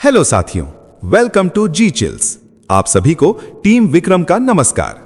Hello साथियों, welcome to ji chills. आप सभी को टीम विक्रम का नमस्कार।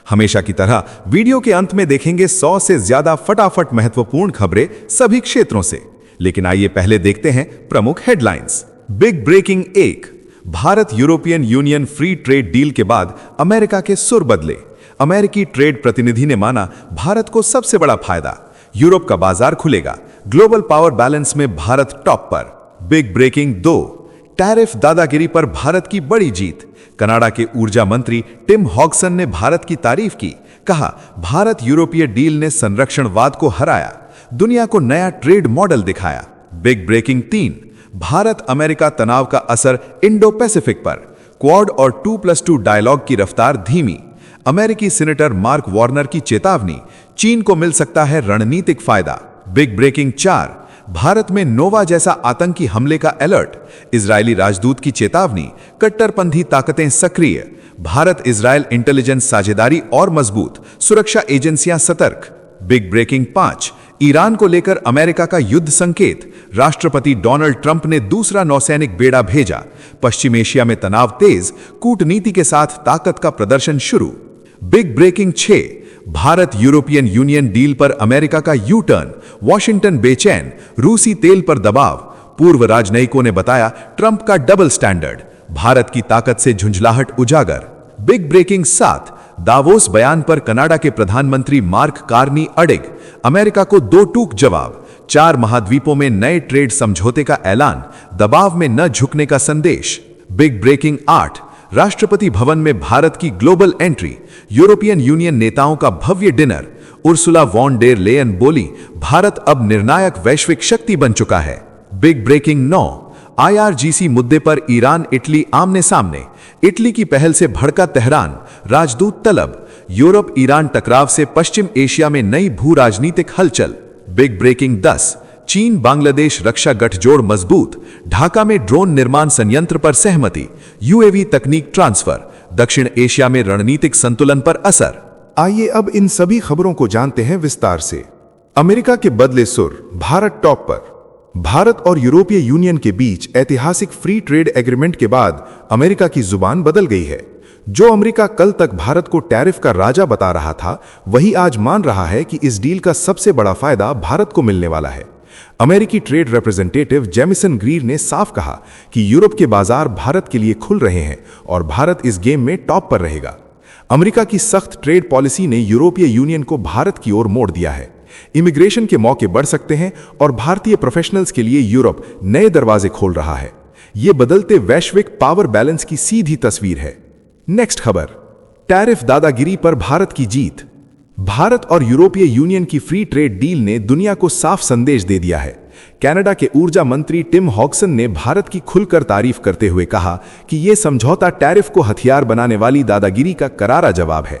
हमेशा की तरह वीडियो के अंत में देखेंगे 100 से ज्यादा फटाफट महत्वपूर्ण खबरें सभी क्षेत्रों से। लेकिन आइए पहले देखते हैं प्रमुख headlines. Big breaking 1, Bharat European Union free trade deal के बाद अमेरिका के सुर बदले। अमेरिकी ट्रेड प्रतिनिधि ने माना भारत को सबसे बड़ा फायदा, यूरोप का बाजार खुलेगा, ग्लोबल पावर बैलेंस में भारत टॉप पर। बिग ब्रेकिंग 2, टैरिफ दादागिरी पर भारत की बड़ी जीत। कनाडा के ऊर्जा मंत्री टिम हॉगसन ने भारत की तारीफ की, कहा भारत यूरोपीय डील ने संरक्षणवाद को हराया, दुनिया को नया ट्रेड मॉडल दिखाया। बिग ब्रेकिंग 3, भारत अमेरिका तनाव का असर इंडो पैसिफिक पर। क्वाड और 2+2 डायलॉग की रफ्तार धीमी। अमेरिकी सीनेटर मार्क वार्नर की चेतावनी, चीन को मिल सकता है रणनीतिक फायदा। बिग ब्रेकिंग 4, भारत में नोवा जैसा आतंकी हमले का अलर्ट। इजरायली राजदूत की चेतावनी, कट्टरपंथी ताकतें सक्रिय। भारत इजरायल इंटेलिजेंस साझेदारी और मजबूत, सुरक्षा एजेंसियां सतर्क। बिग ब्रेकिंग 5, ईरान को लेकर अमेरिका का युद्ध संकेत। राष्ट्रपति डोनाल्ड ट्रंप ने दूसरा नौसैनिक बेड़ा भेजा। पश्चिम एशिया में तनाव तेज, कूटनीति के साथ ताकत का प्रदर्शन शुरू। Big breaking 6, Bharat European Union deal पर अमेरिका का यू टर्न। वॉशिंगटन बेचैन, रूसी तेल पर दबाव। पूर्व राजनयिकों ने बताया ट्रंप का डबल स्टैंडर्ड। भारत की ताकत से झुंझलाहट उजागर। बिग ब्रेकिंग 7, दावोस बयान पर कनाडा के प्रधानमंत्री मार्क कार्नी अडिग। अमेरिका को दो टूक जवाब। 4 महाद्वीपों में नए ट्रेड समझौते का ऐलान, दबाव में न झुकने का संदेश। बिग ब्रेकिंग 8, राष्ट्रपति भवन में भारत की ग्लोबल एंट्री। यूरोपियन यूनियन नेताओं का भव्य dinner. Ursula von der Leyen बोली, भारत अब निर्णायक वैश्विक शक्ति बन चुका है। बिग ब्रेकिंग 9, IRGC मुद्दे पर ईरान इटली आमने सामने। इटली की पहल से भड़का तेहरान, राजदूत तलब। यूरोप ईरान टकराव से पश्चिम एशिया में नई भू राजनीतिक हलचल। बिग ब्रेकिंग 10, चीन बांग्लादेश रक्षा गठजोड़ मजबूत। ढाका में ड्रोन निर्माण संयंत्र पर सहमति। UAV तकनीक ट्रांसफर। दक्षिण एशिया में रणनीतिक संतुलन पर असर। आइए अब इन सभी खबरों को जानते हैं विस्तार से। अमेरिका के बदले सुर, भारत टॉप पर। भारत और यूरोपीय यूनियन के बीच ऐतिहासिक फ्री ट्रेड एग्रीमेंट के बाद अमेरिका की जुबान बदल गई है। जो अमेरिका कल तक भारत को टैरिफ का राजा बता रहा था, वही आज मान रहा है कि इस डील का सबसे बड़ा फायदा भारत को मिलने वाला है। अमेरिकी ट्रेड रिप्रेजेंटेटिव जेमिसन ग्रीर ने साफ कहा कि यूरोप के बाजार भारत के लिए खुल रहे हैं और भारत इस गेम में टॉप पर रहेगा। अमेरिका की सख्त ट्रेड पॉलिसी ने यूरोपीय यूनियन को भारत की ओर मोड़ दिया है। इमिग्रेशन के मौके बढ़ सकते हैं और भारतीय प्रोफेशनल्स के लिए यूरोप नए दरवाजे खोल रहा है। यह बदलते वैश्विक पावर बैलेंस की सीधी तस्वीर है। नेक्स्ट खबर, टैरिफ दादागिरी पर भारत की जीत। भारत और यूरोपीय यूनियन की फ्री ट्रेड डील ने दुनिया को साफ संदेश दे दिया है। कनाडा के ऊर्जा मंत्री टिम हॉगसन ने भारत की खुलकर तारीफ करते हुए कहा कि यह समझौता टैरिफ को हथियार बनाने वाली दादागिरी का करारा जवाब है।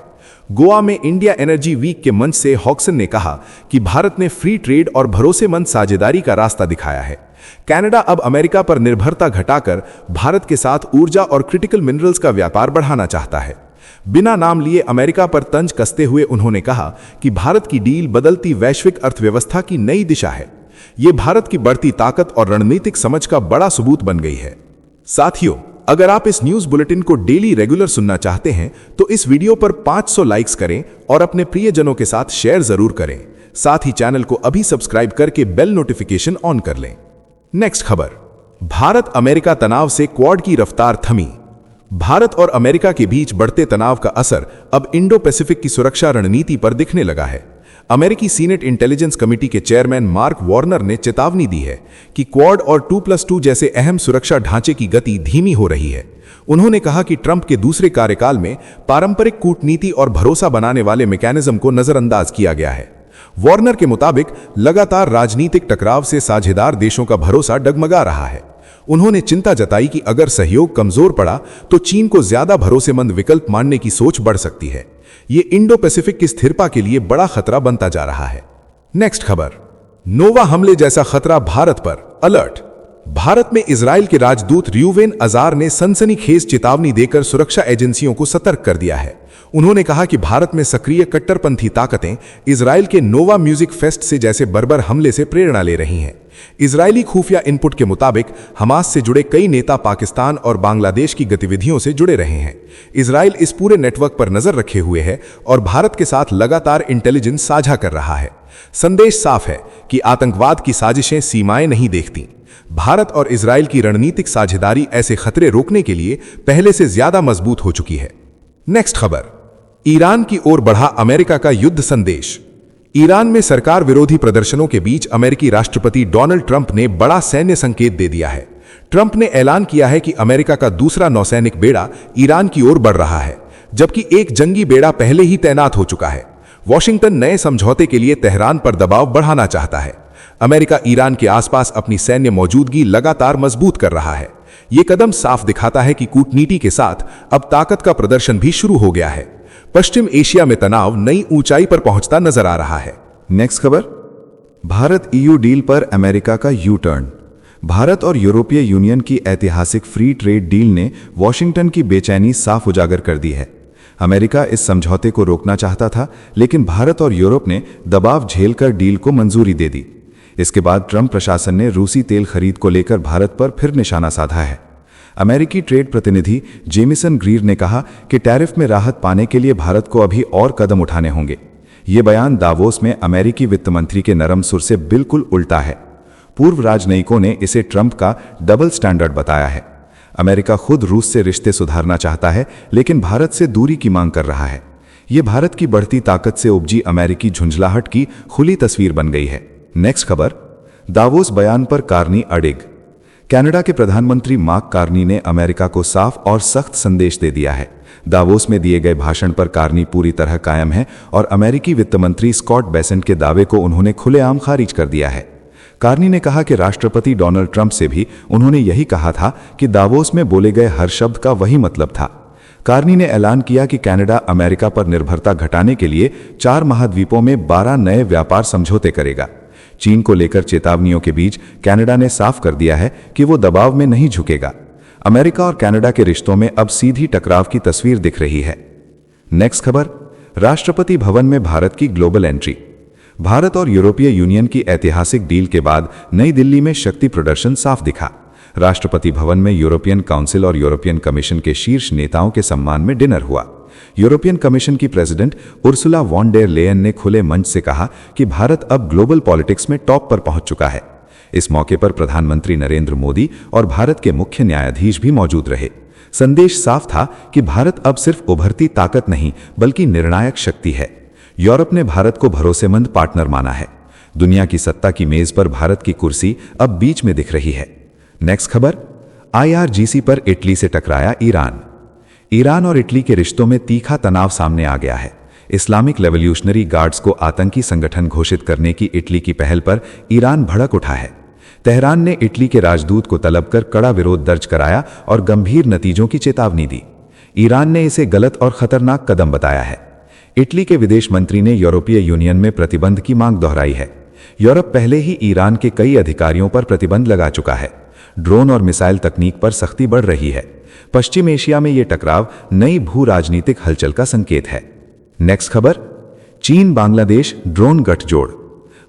गोवा में इंडिया एनर्जी वीक के मंच से हॉगसन ने कहा कि भारत ने फ्री ट्रेड और भरोसेमंद साझेदारी का रास्ता दिखाया है। कनाडा अब अमेरिका पर निर्भरता घटाकर भारत के साथ ऊर्जा और क्रिटिकल मिनरल्स का व्यापार बढ़ाना चाहता है। बिना नाम लिए अमेरिका पर तंज कसते हुए उन्होंने कहा कि भारत की डील बदलती वैश्विक अर्थव्यवस्था की नई दिशा है। यह भारत की बढ़ती ताकत और रणनीतिक समझ का बड़ा सबूत बन गई है। साथियों, अगर आप इस न्यूज बुलेटिन को डेली रेगुलर सुनना चाहते हैं तो इस वीडियो पर 500 लाइक्स करें और अपने प्रियजनों के साथ शेयर जरूर करें। साथ ही चैनल को अभी सब्सक्राइब करके बेल नोटिफिकेशन ऑन कर लें। नेक्स्ट खबर, भारत अमेरिका तनाव से क्वाड की रफ्तार थमी। भारत और अमेरिका के बीच बढ़ते तनाव का असर अब इंडो पैसिफिक की सुरक्षा रणनीति पर दिखने लगा है। अमेरिकी सीनेट इंटेलिजेंस कमेटी के चेयरमैन मार्क वार्नर ने चेतावनी दी है कि क्वाड और 2+2 जैसे अहम सुरक्षा ढांचे की गति धीमी हो रही है। उन्होंने कहा कि ट्रंप के दूसरे कार्यकाल में पारंपरिक कूटनीति और भरोसा बनाने वाले मैकेनिज्म को नजरअंदाज किया गया है। वार्नर के मुताबिक लगातार राजनीतिक टकराव से साझेदार देशों का भरोसा डगमगा रहा है। उन्होंने चिंता जताई कि अगर सहयोग कमजोर पड़ा तो चीन को ज्यादा भरोसेमंद विकल्प मानने की सोच बढ़ सकती है। ये इंडो पैसिफिक की स्थिरता के लिए बड़ा खतरा बनता जा रहा है। नेक्स्ट खबर, नोवा हमले जैसा खतरा भारत पर, अलर्ट। भारत में इजरायल के राजदूत र्यूवेन अजार ने सनसनीखेज चेतावनी देकर सुरक्षा एजेंसियों को सतर्क कर दिया है। उन्होंने कहा कि भारत में सक्रिय कट्टरपंथी ताकतें इजराइल के नोवा म्यूजिक फेस्ट से जैसे बर्बर हमले से प्रेरणा ले रही हैं। इजरायली खुफिया इनपुट के मुताबिक हमास से जुड़े कई नेता पाकिस्तान और बांग्लादेश की गतिविधियों से जुड़े रहे हैं। इजराइल इस पूरे नेटवर्क पर नजर रखे हुए है और भारत के साथ लगातार इंटेलिजेंस साझा कर रहा है। संदेश साफ है कि आतंकवाद की साजिशें सीमाएं नहीं देखती। भारत और इजराइल की रणनीतिक साझेदारी ऐसे खतरे रोकने के लिए पहले से ज्यादा मजबूत हो चुकी है। नेक्स्ट खबर, ईरान की ओर बढ़ा अमेरिका का युद्ध संदेश। ईरान में सरकार विरोधी प्रदर्शनों के बीच अमेरिकी राष्ट्रपति डोनाल्ड ट्रंप ने बड़ा सैन्य संकेत दे दिया है। ट्रंप ने ऐलान किया है कि अमेरिका का दूसरा नौसैनिक बेड़ा ईरान की ओर बढ़ रहा है, जबकि एक जंगी बेड़ा पहले ही तैनात हो चुका है। वॉशिंगटन नए समझौते के लिए तेहरान पर दबाव बढ़ाना चाहता है। अमेरिका ईरान के आसपास अपनी सैन्य मौजूदगी लगातार मजबूत कर रहा है। यह कदम साफ दिखाता है कि कूटनीति के साथ अब ताकत का प्रदर्शन भी शुरू हो गया है। पश्चिम एशिया में तनाव नई ऊंचाई पर पहुंचता नजर आ रहा है। नेक्स्ट खबर, भारत ईयू डील पर अमेरिका का यू टर्न। भारत और यूरोपीय यूनियन की ऐतिहासिक फ्री ट्रेड डील ने वॉशिंगटन की बेचैनी साफ उजागर कर दी है। अमेरिका इस समझौते को रोकना चाहता था, लेकिन भारत और यूरोप ने दबाव झेलकर डील को मंजूरी दे दी। इसके बाद ट्रंप प्रशासन ने रूसी तेल खरीद को लेकर भारत पर फिर निशाना साधा है। अमेरिकी ट्रेड प्रतिनिधि जेमिसन ग्रीर ने कहा कि टैरिफ में राहत पाने के लिए भारत को अभी और कदम उठाने होंगे। ये बयान दावोस में अमेरिकी वित्त मंत्री के नरम सुर से बिल्कुल उल्टा है। पूर्व राजनयिकों ने इसे ट्रंप का डबल स्टैंडर्ड बताया है। अमेरिका खुद रूस से रिश्ते सुधारना चाहता है, लेकिन भारत से दूरी की मांग कर रहा है। ये भारत की बढ़ती ताकत से उपजी अमेरिकी झुंझलाहट की खुली तस्वीर बन गई है। नेक्स्ट खबर, दावोस बयान पर कार्नी अडिग। कनाडा के प्रधानमंत्री मार्क कार्नी ने अमेरिका को साफ और सख्त संदेश दे दिया है। दावोस में दिए गए भाषण पर कार्नी पूरी तरह कायम है और अमेरिकी वित्त मंत्री स्कॉट बेसेंट के दावे को उन्होंने खुलेआम खारिज कर दिया है। कार्नी ने कहा कि राष्ट्रपति डोनाल्ड ट्रंप से भी उन्होंने यही कहा था कि दावोस में बोले गए हर शब्द का वही मतलब था। कार्नी ने ऐलान किया कि कनाडा अमेरिका पर निर्भरता घटाने के लिए 4 महाद्वीपों में 12 नए व्यापार समझौते करेगा। चीन को लेकर चेतावनियों के बीच कनाडा ने साफ कर दिया है कि वो दबाव में नहीं झुकेगा। अमेरिका और कनाडा के रिश्तों में अब सीधी टकराव की तस्वीर दिख रही है। नेक्स्ट खबर, राष्ट्रपति भवन में भारत की ग्लोबल एंट्री। भारत और यूरोपीय यूनियन की ऐतिहासिक डील के बाद नई दिल्ली में शक्ति प्रदर्शन साफ दिखा। राष्ट्रपति भवन में यूरोपियन काउंसिल और यूरोपियन कमीशन के शीर्ष नेताओं के सम्मान में डिनर हुआ। यूरोपियन कमीशन की president Ursula von der Leyen ने खुले मंच से कहा कि भारत अब ग्लोबल पॉलिटिक्स में टॉप पर पहुंच चुका है। इस मौके पर प्रधानमंत्री नरेंद्र मोदी और भारत के मुख्य न्यायाधीश भी मौजूद रहे। संदेश साफ था कि भारत अब सिर्फ उभरती ताकत नहीं, बल्कि निर्णायक शक्ति है। यूरोप ने भारत को भरोसेमंद पार्टनर माना है। दुनिया की सत्ता की मेज पर भारत की कुर्सी अब बीच में दिख रही है। नेक्स्ट खबर, IRGC पर इटली से टकराया ईरान। ईरान और इटली के रिश्तों में तीखा तनाव सामने आ गया है। इस्लामिक रेवोल्यूशनरी गार्ड्स को आतंकी संगठन घोषित करने की इटली की पहल पर ईरान भड़क उठा है। तेहरान ने इटली के राजदूत को तलब कर कड़ा विरोध दर्ज कराया और गंभीर नतीजों की चेतावनी दी। ईरान ने इसे गलत और खतरनाक कदम बताया है। इटली के विदेश मंत्री ने यूरोपीय यूनियन में प्रतिबंध की मांग दोहराई है। यूरोप पहले ही ईरान के कई अधिकारियों पर प्रतिबंध लगा चुका है। ड्रोन और मिसाइल तकनीक पर सख्ती बढ़ रही है। पश्चिम एशिया में यह टकराव नई भू राजनीतिक हलचल का संकेत है। नेक्स्ट खबर, चीन बांग्लादेश ड्रोन गठजोड़।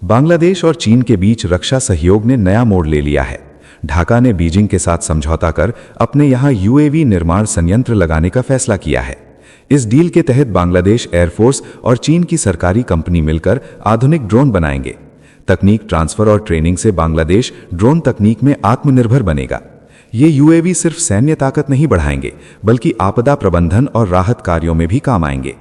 बांग्लादेश और चीन के बीच रक्षा सहयोग ने नया मोड़ ले लिया है। ढाका ने बीजिंग के साथ समझौता कर अपने यहां UAV निर्माण संयंत्र लगाने का फैसला किया है। इस डील के तहत बांग्लादेश एयरफोर्स और चीन की सरकारी कंपनी मिलकर आधुनिक ड्रोन बनाएंगे। तकनीक ट्रांसफर और ट्रेनिंग से बांग्लादेश ड्रोन तकनीक में आत्मनिर्भर बनेगा। ये UAV सिर्फ सैन्य ताकत नहीं बढ़ाएंगे, बल्कि आपदा प्रबंधन और राहत कार्यों में भी काम आएंगे।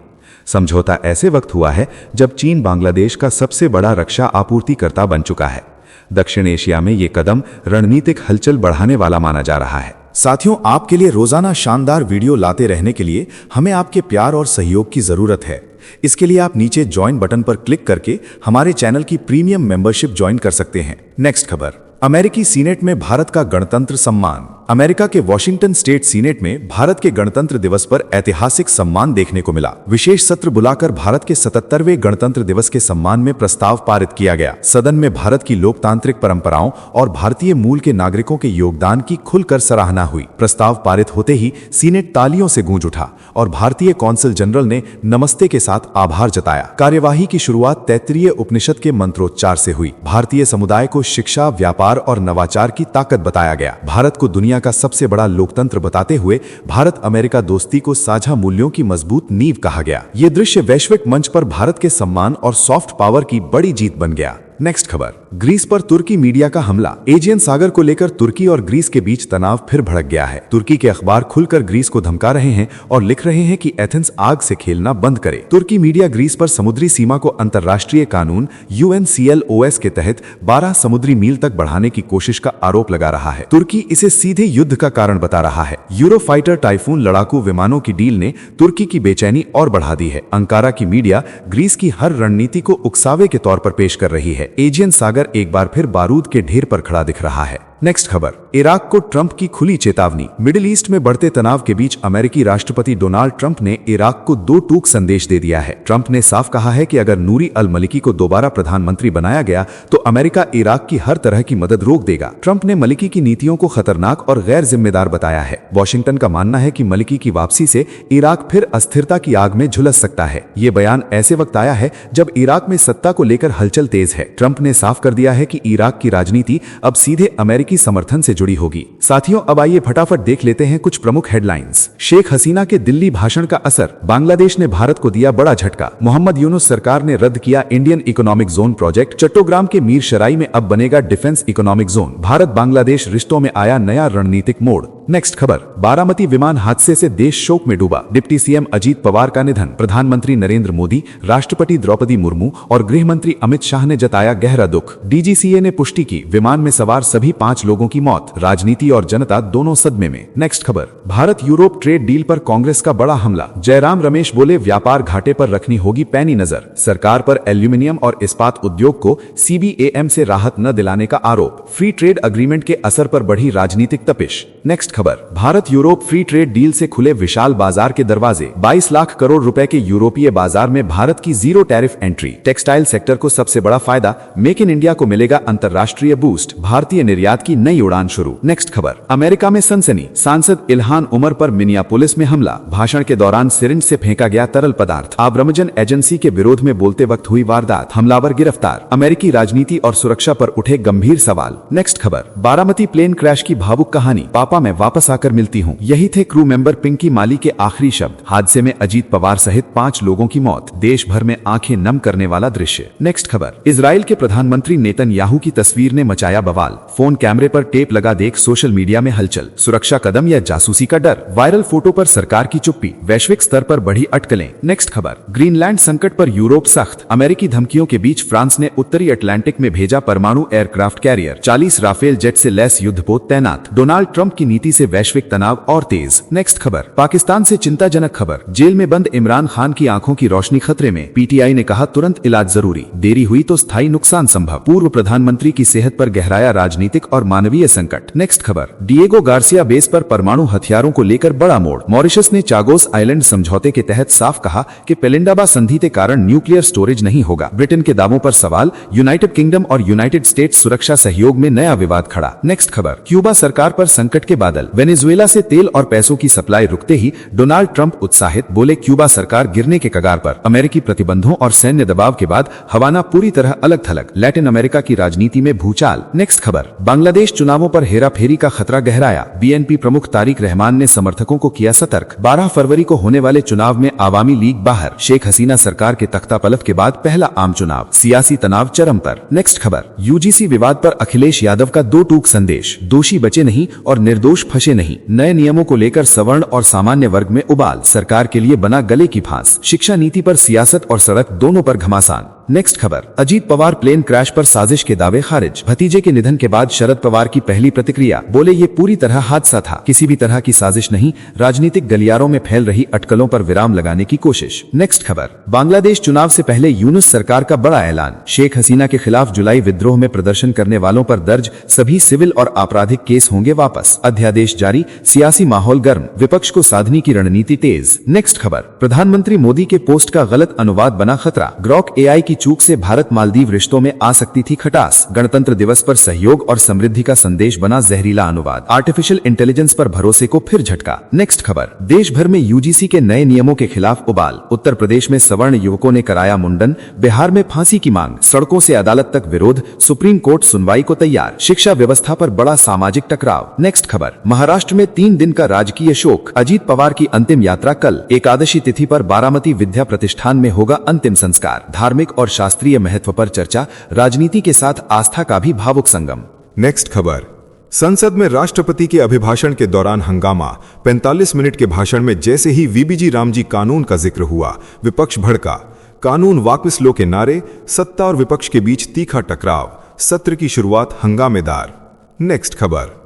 समझौता ऐसे वक्त हुआ है जब चीन बांग्लादेश का सबसे बड़ा रक्षा आपूर्तिकर्ता बन चुका है। दक्षिण एशिया में ये कदम रणनीतिक हलचल बढ़ाने वाला माना जा रहा है। साथियों, आपके लिए रोजाना शानदार वीडियो लाते रहने के लिए हमें आपके प्यार और सहयोग की जरूरत है। इसके लिए आप नीचे ज्वाइन बटन पर क्लिक करके हमारे चैनल की प्रीमियम मेंबरशिप ज्वाइन कर सकते हैं। नेक्स्ट खबर, अमेरिकी सीनेट में भारत का गणतंत्र सम्मान। अमेरिका के वॉशिंगटन स्टेट सीनेट में भारत के गणतंत्र दिवस पर ऐतिहासिक सम्मान देखने को मिला। विशेष सत्र बुलाकर भारत के 77वें गणतंत्र दिवस के सम्मान में प्रस्ताव पारित किया गया। सदन में भारत की लोकतांत्रिक परंपराओं और भारतीय मूल के नागरिकों के योगदान की खुलकर सराहना हुई। प्रस्ताव पारित होते ही सीनेट तालियों से गूंज उठा और भारतीय कौंसल जनरल ने नमस्ते के साथ आभार जताया। कार्यवाही की शुरुआत तैत्तिरीय उपनिषद के मंत्रोच्चार से हुई। भारतीय समुदाय को शिक्षा, व्यापार और नवाचार की ताकत बताया गया। भारत को दुनिया का सबसे बड़ा लोकतंत्र बताते हुए भारत अमेरिका दोस्ती को साझा मूल्यों की मजबूत नींव कहा गया। ये दृश्य वैश्विक मंच पर भारत के सम्मान और सॉफ्ट पावर की बड़ी जीत बन गया। नेक्स्ट खबर, ग्रीस पर तुर्की मीडिया का हमला। एजियन सागर को लेकर तुर्की और ग्रीस के बीच तनाव फिर भड़क गया है। तुर्की के अखबार खुलकर ग्रीस को धमका रहे हैं और लिख रहे हैं कि एथेंस आग से खेलना बंद करे। तुर्की मीडिया ग्रीस पर समुद्री सीमा को अंतर्राष्ट्रीय कानून UNCLOS के तहत 12 समुद्री मील तक बढ़ाने की कोशिश का आरोप लगा रहा है। तुर्की इसे सीधे युद्ध का कारण बता रहा है। यूरोफाइटर टाइफून लड़ाकू विमानों की डील ने तुर्की की बेचैनी और बढ़ा दी है। अंकारा की मीडिया ग्रीस की हर रणनीति को उकसावे के तौर पर पेश कर रही है। एजियन सागर एक बार फिर बारूद के ढेर पर खड़ा दिख रहा है। नेक्स्ट खबर, इराक को ट्रंप की खुली चेतावनी। मिडिल ईस्ट में बढ़ते तनाव के बीच अमेरिकी राष्ट्रपति डोनाल्ड ट्रंप ने इराक को 2 टूक संदेश दे दिया है। ट्रंप ने साफ कहा है कि अगर नूरी अल मलिकी को दोबारा प्रधानमंत्री बनाया गया तो अमेरिका इराक की हर तरह की मदद रोक देगा। ट्रंप ने मलिकी की नीतियों को खतरनाक और गैर जिम्मेदार बताया है। वॉशिंगटन का मानना है कि मलिकी की वापसी से इराक फिर अस्थिरता की आग में झुलस सकता है। ये बयान ऐसे वक्त आया है जब इराक में सत्ता को लेकर हलचल तेज है। ट्रंप ने साफ कर दिया है कि इराक की राजनीति अब सीधे अमेरिकी समर्थन से जुड़ी होगी। साथियों, अब आइए फटाफट देख लेते हैं कुछ प्रमुख हेडलाइंस। शेख हसीना के दिल्ली भाषण का असर। बांग्लादेश ने भारत को दिया बड़ा झटका। मोहम्मद यूनुस सरकार ने रद्द किया Indian economic zone project. Chattogram के मीरशराई में अब बनेगा defence economic zone. Bharat Bangladesh रिश्तों में आया नया रणनीतिक मोड़। नेक्स्ट खबर, बारामती विमान हादसे से देश शोक में डूबा। डिप्टी सीएम अजीत पवार का निधन। प्रधानमंत्री नरेंद्र मोदी, राष्ट्रपति द्रौपदी मुर्मू और गृह मंत्री अमित शाह ने जताया गहरा दुख। DGCA ने पुष्टि की विमान में सवार सभी 5 लोगों की मौत। राजनीति और जनता दोनों सदमे में। नेक्स्ट खबर, भारत यूरोप ट्रेड डील पर कांग्रेस का बड़ा हमला। जयराम रमेश बोले व्यापार घाटे पर रखनी होगी पैनी नजर। सरकार पर एल्यूमिनियम और इस्पात उद्योग को CBAM से राहत न दिलाने का आरोप। फ्री ट्रेड अग्रीमेंट के असर पर बढ़ी राजनीतिक तपिश। नेक्स्ट खबर, Bharat Europe free trade deal से खुले विशाल बाजार के दरवाजे। 22 लाख करोड़ रुपए के यूरोपीय बाजार में भारत की zero tariff entry. Textile sector को सबसे बड़ा फायदा। मेक इन इंडिया को मिलेगा अंतर्राष्ट्रीय बूस्ट। भारतीय निर्यात की नई उड़ान शुरू। नेक्स्ट खबर, अमेरिका में सनसनी। सांसद इल्हान उमर पर मिनियापोलिस में हमला। भाषण के दौरान सिरिंज से फेंका गया तरल पदार्थ। आब्रमजन एजेंसी के विरोध में बोलते वक्त हुई वारदात। हमलावर गिरफ्तार। अमेरिकी राजनीति और सुरक्षा पर उठे गंभीर सवाल। नेक्स्ट खबर, बारामती प्लेन क्रैश की भावुक कहानी। पापा मैं वापस आकर मिलती हूँ, यही थे क्रू मेंबर पिंकी माली के आखिरी शब्द। हादसे में अजीत पवार सहित 5 लोगों की मौत। देश भर में आंखें नम करने वाला दृश्य। नेक्स्ट खबर, इजराइल के प्रधानमंत्री नेतन्याहू की तस्वीर ने मचाया बवाल। फोन कैमरे पर टेप लगा देख सोशल मीडिया में हलचल। सुरक्षा कदम या जासूसी का डर। वायरल फोटो पर सरकार की चुप्पी। वैश्विक स्तर पर बढ़ी अटकलें। नेक्स्ट खबर, ग्रीनलैंड संकट पर यूरोप सख्त। अमेरिकी धमकियों के बीच फ्रांस ने उत्तरी अटलांटिक में भेजा परमाणु एयरक्राफ्ट कैरियर। 40 राफेल जेट से लैस युद्धपोत तैनात। डोनाल्ड ट्रंप की नीति से वैश्विक तनाव और तेज। नेक्स्ट खबर, पाकिस्तान से चिंताजनक खबर। जेल में बंद इमरान खान की आंखों की रोशनी खतरे में। PTI ने कहा तुरंत इलाज जरूरी, देरी हुई तो स्थायी नुकसान संभव। पूर्व प्रधानमंत्री की सेहत पर गहराया राजनीतिक और मानवीय संकट। नेक्स्ट खबर, डिएगो गार्सिया बेस पर परमाणु हथियारों को लेकर बड़ा मोड़। मॉरिशस ने चागोस आइलैंड समझौते के तहत साफ कहा कि पेलिंडाबा संधि के कारण न्यूक्लियर स्टोरेज नहीं होगा। ब्रिटेन के दावों पर सवाल। यूनाइटेड किंगडम और यूनाइटेड स्टेट्स सुरक्षा सहयोग में नया विवाद खड़ा। नेक्स्ट खबर, क्यूबा सरकार पर संकट के बादल। वेनेजुएला से तेल और पैसों की सप्लाई रुकते ही डोनाल्ड ट्रंप उत्साहित, बोले क्यूबा सरकार गिरने के कगार पर। अमेरिकी प्रतिबंधों और सैन्य दबाव के बाद हवाना पूरी तरह अलग थलग। लैटिन अमेरिका की राजनीति में भूचाल। नेक्स्ट खबर, बांग्लादेश चुनावों पर हेराफेरी का खतरा गहराया। BNP प्रमुख तारिक रहमान ने समर्थकों को किया सतर्क। 12 फरवरी को होने वाले चुनाव में आवामी लीग बाहर। शेख हसीना सरकार के तख्तापलट के बाद पहला आम चुनाव। सियासी तनाव चरम पर। नेक्स्ट खबर, UGC विवाद पर अखिलेश यादव का 2 टूक संदेश। दोषी बचे नहीं और निर्दोष फंसे नहीं। नए नियमों को लेकर सवर्ण और सामान्य वर्ग में उबाल। सरकार के लिए बना गले की फांस। शिक्षा नीति पर सियासत और सड़क दोनों पर घमासान। नेक्स्ट खबर, अजीत पवार प्लेन क्रैश पर साजिश के दावे खारिज। भतीजे के निधन के बाद शरद पवार की पहली प्रतिक्रिया, बोले ये पूरी तरह हादसा था, किसी भी तरह की साजिश नहीं, राजनीतिक गलियारों में फैल रही अटकलों पर विराम लगाने की कोशिश। नेक्स्ट खबर, बांग्लादेश चुनाव से पहले यूनुस सरकार का बड़ा ऐलान, शेख हसीना के खिलाफ जुलाई विद्रोह में प्रदर्शन करने वालों पर दर्ज सभी सिविल और आपराधिक केस होंगे वापस, अध्यादेश जारी, सियासी माहौल गर्म, विपक्ष को साधने की रणनीति तेज। नेक्स्ट खबर, प्रधानमंत्री मोदी के पोस्ट का गलत अनुवाद बना खतरा, ग्रॉक एआई की चूक से भारत मालदीव रिश्तों में आ सकती थी खटास, गणतंत्र दिवस पर सहयोग और समृद्धि का संदेश बना जहरीला अनुवाद, आर्टिफिशियल इंटेलिजेंस पर भरोसे को फिर झटका। नेक्स्ट खबर, देश भर में यूजीसी के नए नियमों के खिलाफ उबाल, उत्तर प्रदेश में सवर्ण युवकों ने कराया मुंडन, बिहार में फांसी की मांग, सड़कों से अदालत तक विरोध, सुप्रीम कोर्ट सुनवाई को तैयार, शिक्षा व्यवस्था पर बड़ा सामाजिक टकराव। नेक्स्ट खबर, महाराष्ट्र में 3 दिन का राजकीय शोक, अजीत पवार की अंतिम यात्रा कल, एकादशी तिथि पर बारामती विद्या प्रतिष्ठान में होगा अंतिम संस्कार, धार्मिक और शास्त्रीय महत्व पर चर्चा, राजनीति के साथ आस्था का भी भावुक संगम। नेक्स्ट खबर, संसद में राष्ट्रपति के अभिभाषण के दौरान हंगामा, 45 मिनट के भाषण में जैसे ही वीबीजी रामजी कानून का जिक्र हुआ, विपक्ष भड़का, कानून वापस लो के नारे, सत्ता और विपक्ष के बीच तीखा टकराव, सत्र की शुरुआत हंगामेदार। नेक्स्ट खबर,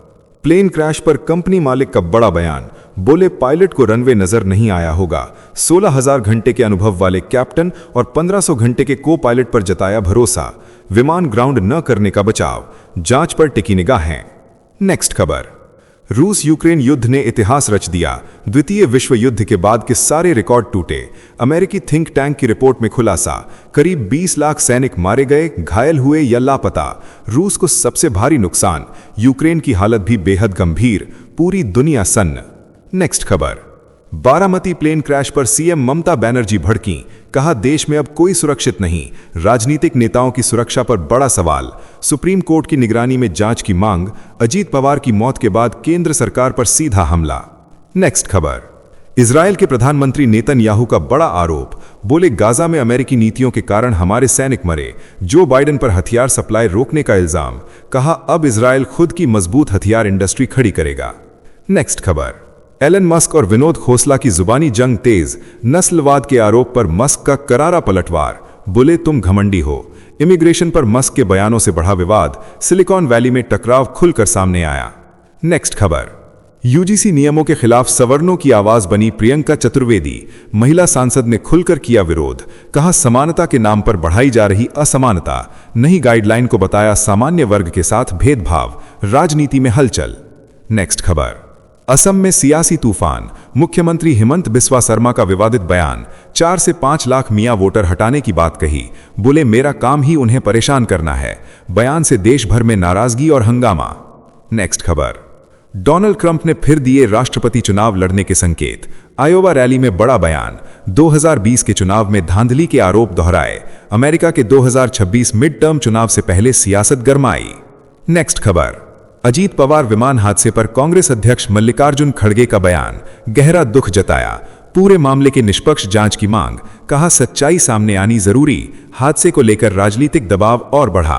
प्लेन क्रैश पर कंपनी मालिक का बड़ा बयान, बोले पायलट को रनवे नजर नहीं आया होगा, 16,000 घंटे के अनुभव वाले कैप्टन और 1500 घंटे के को पायलट पर जताया भरोसा, विमान ग्राउंड न करने का बचाव, जांच पर टिकी निगाहें। नेक्स्ट खबर, रूस यूक्रेन युद्ध ने इतिहास रच दिया, द्वितीय विश्व युद्ध के बाद के सारे रिकॉर्ड टूटे, अमेरिकी थिंक टैंक की रिपोर्ट में खुलासा, करीब 20 लाख सैनिक मारे गए, घायल हुए या लापता, रूस को सबसे भारी नुकसान, यूक्रेन की हालत भी बेहद गंभीर, पूरी दुनिया सन्न। नेक्स्ट खबर, बारामती प्लेन क्रैश पर सीएम ममता बनर्जी भड़कीं, कहा देश में अब कोई सुरक्षित नहीं, राजनीतिक नेताओं की सुरक्षा पर बड़ा सवाल, सुप्रीम कोर्ट की निगरानी में जांच की मांग, अजीत पवार की मौत के बाद केंद्र सरकार पर सीधा हमला। नेक्स्ट खबर, इजरायल के प्रधानमंत्री नेतन्याहू का बड़ा आरोप, बोले गाजा में अमेरिकी नीतियों के कारण हमारे सैनिक मरे, जो बाइडेन पर हथियार सप्लाई रोकने का इल्जाम, कहा अब इजरायल खुद की मजबूत हथियार इंडस्ट्री खड़ी करेगा। नेक्स्ट खबर, एलन मस्क और विनोद खोसला की जुबानी जंग तेज, नस्लवाद के आरोप पर मस्क का करारा पलटवार, बोले तुम घमंडी हो, इमिग्रेशन पर मस्क के बयानों से बढ़ा विवाद, सिलिकॉन वैली में टकराव खुलकर सामने आया। नेक्स्ट खबर, यूजीसी नियमों के खिलाफ सवर्णों की आवाज बनी प्रियंका चतुर्वेदी, महिला सांसद ने खुलकर किया विरोध, कहा समानता के नाम पर बढ़ाई जा रही असमानता, नई गाइडलाइन को बताया सामान्य वर्ग के साथ भेदभाव, राजनीति में हलचल। नेक्स्ट खबर, असम में सियासी तूफान, मुख्यमंत्री हिमंत बिस्वा शर्मा का विवादित बयान, 4 से 5 लाख मियां वोटर हटाने की बात कही, बोले मेरा काम ही उन्हें परेशान करना है, बयान से देश भर में नाराजगी और हंगामा। नेक्स्ट खबर, डोनाल्ड ट्रंप ने फिर दिए राष्ट्रपति चुनाव लड़ने के संकेत, आयोवा रैली में बड़ा बयान, 2020 के चुनाव में धांधली के आरोप दोहराए, अमेरिका के 2026 मिड टर्म चुनाव से पहले सियासत गरमाई। नेक्स्ट खबर, अजीत पवार विमान हादसे पर कांग्रेस अध्यक्ष मल्लिकार्जुन खड़गे का बयान, गहरा दुख जताया, पूरे मामले की निष्पक्ष जांच की मांग, कहा सच्चाई सामने आनी जरूरी, हादसे को लेकर राजनीतिक दबाव और बढ़ा।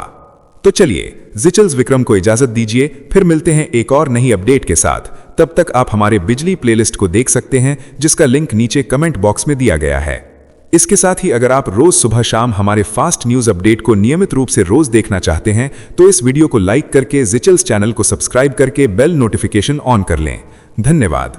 तो चलिए जिचल्स विक्रम को इजाजत दीजिए, फिर मिलते हैं एक और नई अपडेट के साथ। तब तक आप हमारे बिजली प्लेलिस्ट को देख सकते हैं, जिसका लिंक नीचे कमेंट बॉक्स में दिया गया है। इसके साथ ही अगर आप रोज सुबह शाम हमारे फास्ट न्यूज अपडेट को नियमित रूप से रोज देखना चाहते हैं तो इस वीडियो को लाइक करके जिचल्स चैनल को सब्सक्राइब करके बेल नोटिफिकेशन ऑन कर लें। धन्यवाद।